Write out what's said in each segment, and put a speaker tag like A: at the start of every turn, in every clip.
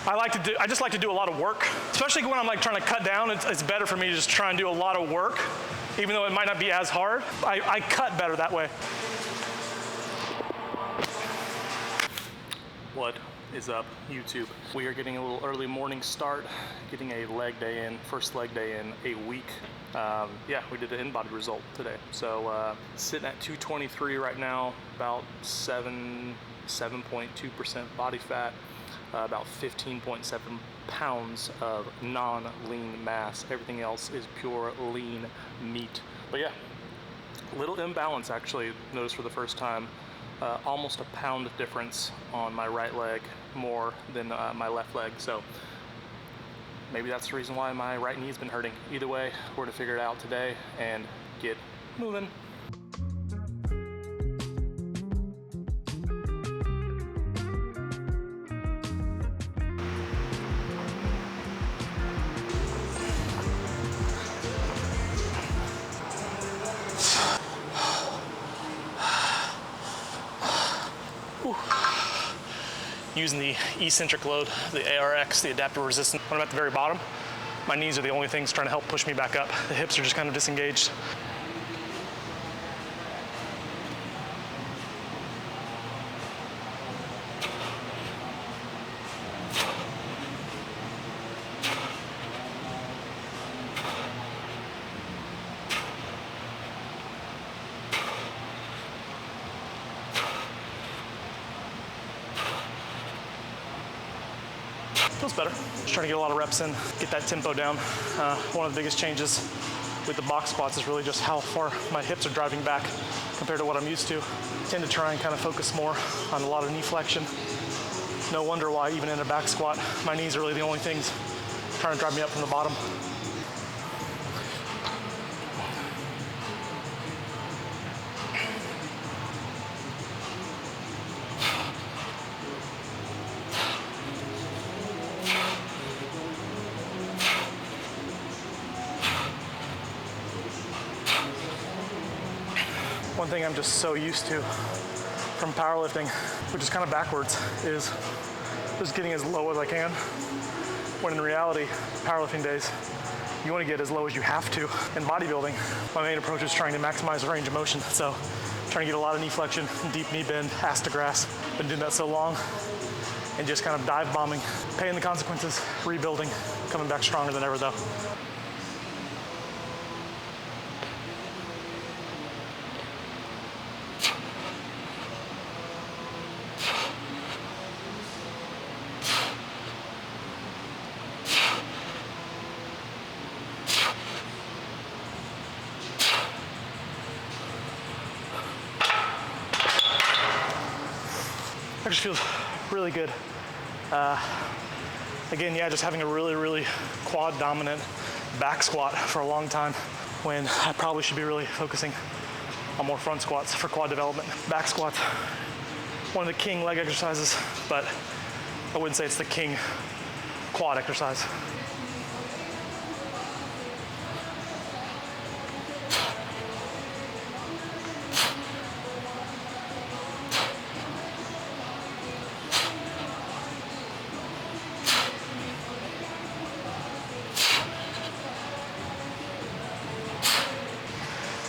A: I just like to do a lot of work, especially when I'm like trying to cut down. It's better for me to just try and do a lot of work, even though it might not be as hard. I cut better that way. What is up, YouTube? We are getting a little early morning start, getting a leg day in, first leg day in a week. Yeah, we did an in-body result today. So sitting at 223 right now, about 7.2% body fat, about 15.7 pounds of non-lean mass. Everything else is pure lean meat. But yeah, little imbalance actually, noticed for the first time. Almost a pound difference on my right leg, more than my left leg. So maybe that's the reason why my right knee's been hurting. Either way, we're gonna figure it out today and get moving. Using the eccentric load, the ARX, the adaptive resistance. When I'm at the very bottom, my knees are the only things trying to help push me back up. The hips are just kind of disengaged. Feels better. Just trying to get a lot of reps in, get that tempo down. One of the biggest changes with the box squats is really just how far my hips are driving back compared to what I'm used to. I tend to try and kind of focus more on a lot of knee flexion. No wonder why even in a back squat, my knees are really the only things trying to drive me up from the bottom. One thing I'm just so used to from powerlifting, which is kind of backwards, is just getting as low as I can. When in reality, powerlifting days, you want to get as low as you have to. In bodybuilding, my main approach is trying to maximize the range of motion. So trying to get a lot of knee flexion, deep knee bend, ass to grass. Been doing that so long and just kind of dive bombing, paying the consequences, rebuilding, coming back stronger than ever though. That just feels really good. Again, yeah, just having a really quad dominant back squat for a long time when I probably should be really focusing on more front squats for quad development. Back squats, one of the king leg exercises, but I wouldn't say it's the king quad exercise.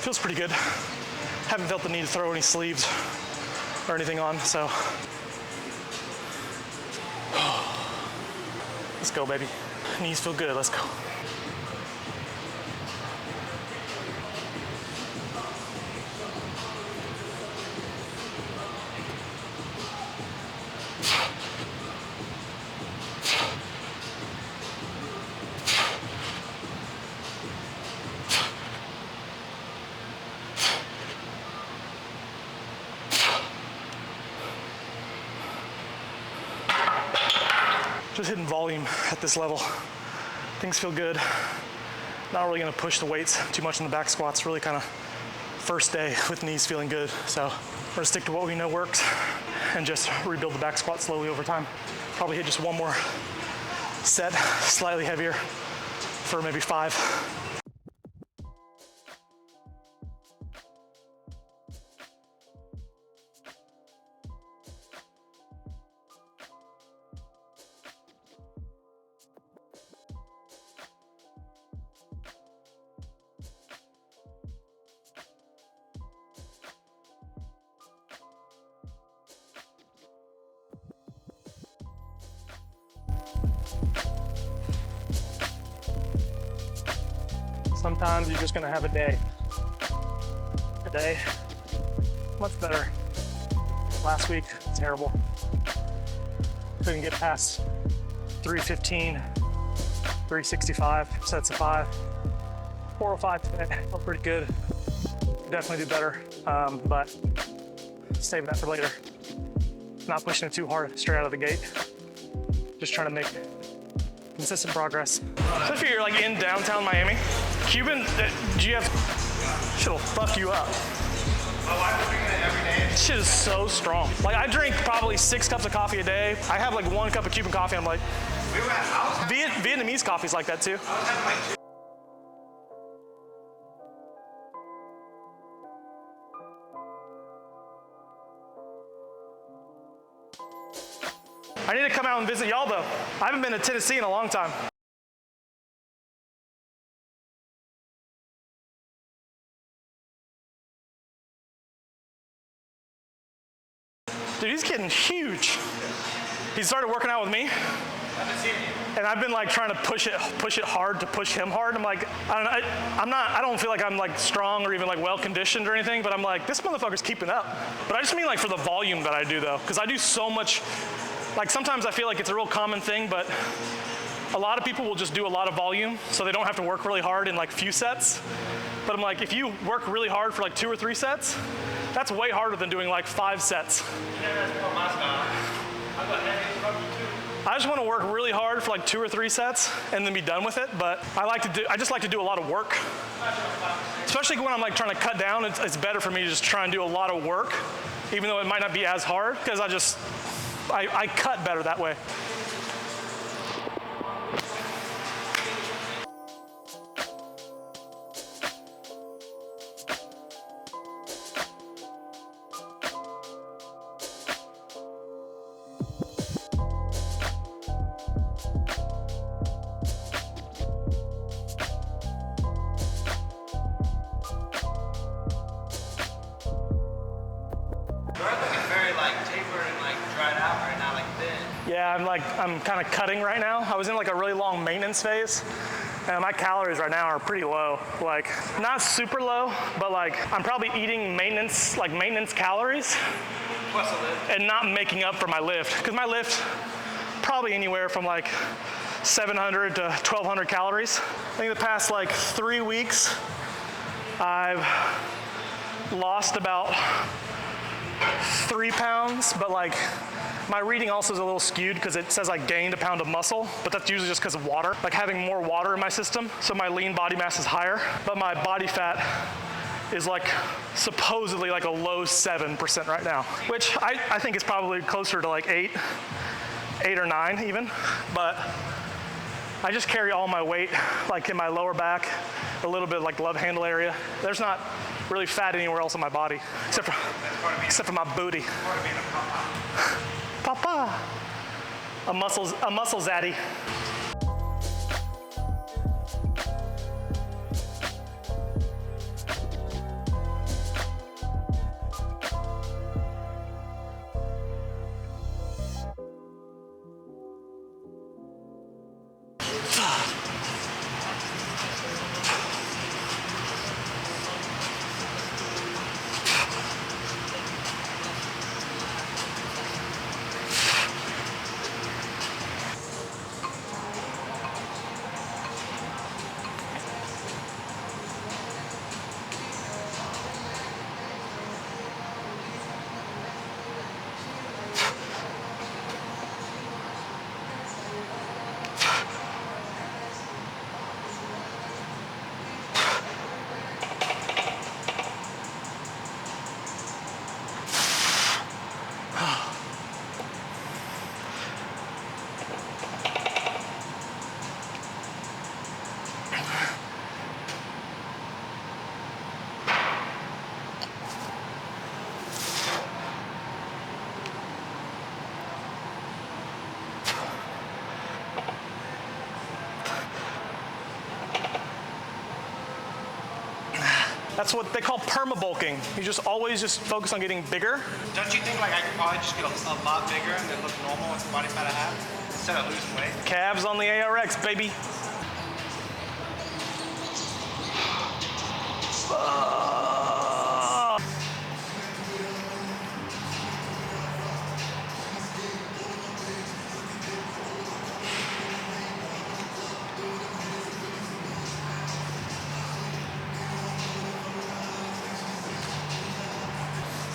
A: Feels pretty good. Haven't felt the need to throw any sleeves or anything on, so. Let's go, baby. Knees feel good, let's go. Just hitting volume at this level. Things feel good. Not really gonna push the weights too much in the back squats. Really kind of first day with knees feeling good. So we're gonna stick to what we know works and just rebuild the back squat slowly over time. Probably hit just one more set, slightly heavier for maybe 5. Sometimes you're just gonna have a day. Today, much better. Last week, terrible. Couldn't get past 315, 365, sets of 5. 405 today, felt pretty good. Definitely do better, but saving that for later. Not pushing it too hard straight out of the gate. Just trying to make consistent progress. So if you're like in downtown Miami, Cuban GF shit'll fuck you up.
B: My wife is drinking it every day.
A: Shit is so strong. Like I drink probably 6 cups of coffee a day. I have like 1 cup of Cuban coffee. I'm like, Vietnamese coffee's like that too.
B: I was having like 2.
A: I need to come out and visit y'all though. I haven't been to Tennessee in a long time. Dude, he's getting huge. He started working out with me.
B: I've been seeing you.
A: And I've been like trying to push it hard to push him hard. I'm like, I don't feel like I'm like strong or even like well conditioned or anything, but I'm like, this motherfucker's keeping up. But I just mean like for the volume that I do though, because I do so much. Like sometimes I feel like it's a real common thing, but a lot of people will just do a lot of volume so they don't have to work really hard in like few sets. But I'm like, if you work really hard for like 2 or 3 sets, that's way harder than doing like 5 sets.
B: Yeah, that's more my style. I've got heavy from you too.
A: I just want to work really hard for like 2 or 3 sets and then be done with it. But I just like to do a lot of work. Especially when I'm like trying to cut down, it's better for me to just try and do a lot of work, even though it might not be as hard, because I cut better that way. Yeah, I'm kind of cutting right now. I was in like a really long maintenance phase, and my calories right now are pretty low. Like not super low, but like I'm probably eating maintenance calories and not making up for my lift. Because my lift probably anywhere from like 700 to 1,200 calories. I think the past like 3 weeks, I've lost about 3 pounds, but like my reading also is a little skewed because it says I gained a pound of muscle, but that's usually just because of water, like having more water in my system. So my lean body mass is higher, but my body fat is like supposedly like a low 7% right now, which I think is probably closer to like 8 or 9 even. But I just carry all my weight like in my lower back, a little bit like love handle area. There's not really fat anywhere else in my body except for my booty. Papa, a muscle zaddy. That's what they call perma-bulking. You just always just focus on getting bigger.
B: Don't you think like I could probably just get a lot bigger and then look normal with the body fat I have instead of losing weight?
A: Calves on the ARX, baby.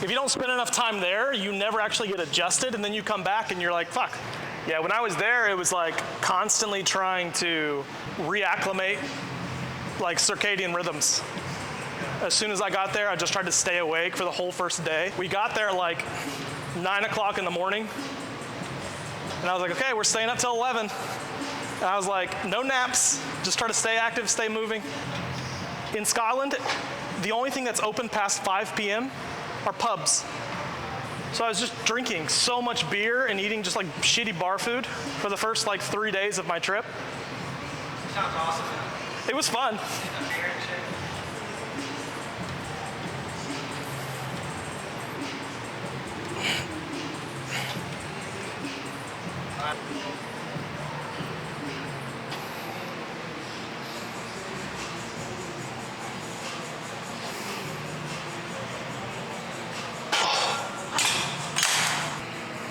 A: If you don't spend enough time there, you never actually get adjusted, and then you come back and you're like, fuck. Yeah, when I was there, it was like constantly trying to reacclimate like circadian rhythms. As soon as I got there, I just tried to stay awake for the whole first day. We got there like 9 o'clock in the morning, and I was like, okay, we're staying up till 11. And I was like, no naps, just try to stay active, stay moving. In Scotland, the only thing that's open past 5 p.m. are pubs. So I was just drinking so much beer and eating just like shitty bar food for the first like 3 days of my trip.
B: Sounds awesome.
A: It was fun.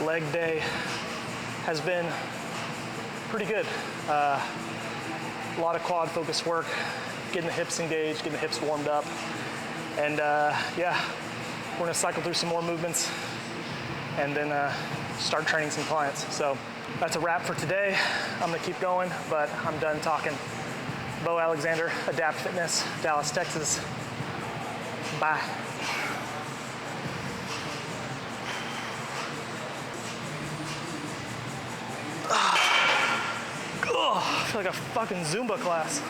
A: Leg day has been pretty good. A lot of quad focused work, getting the hips engaged, getting the hips warmed up. And yeah, we're gonna cycle through some more movements and then start training some clients. So that's a wrap for today. I'm gonna keep going, but I'm done talking. Bo Alexander, Adapt Fitness, Dallas, Texas. Bye. I feel like a fucking Zumba class.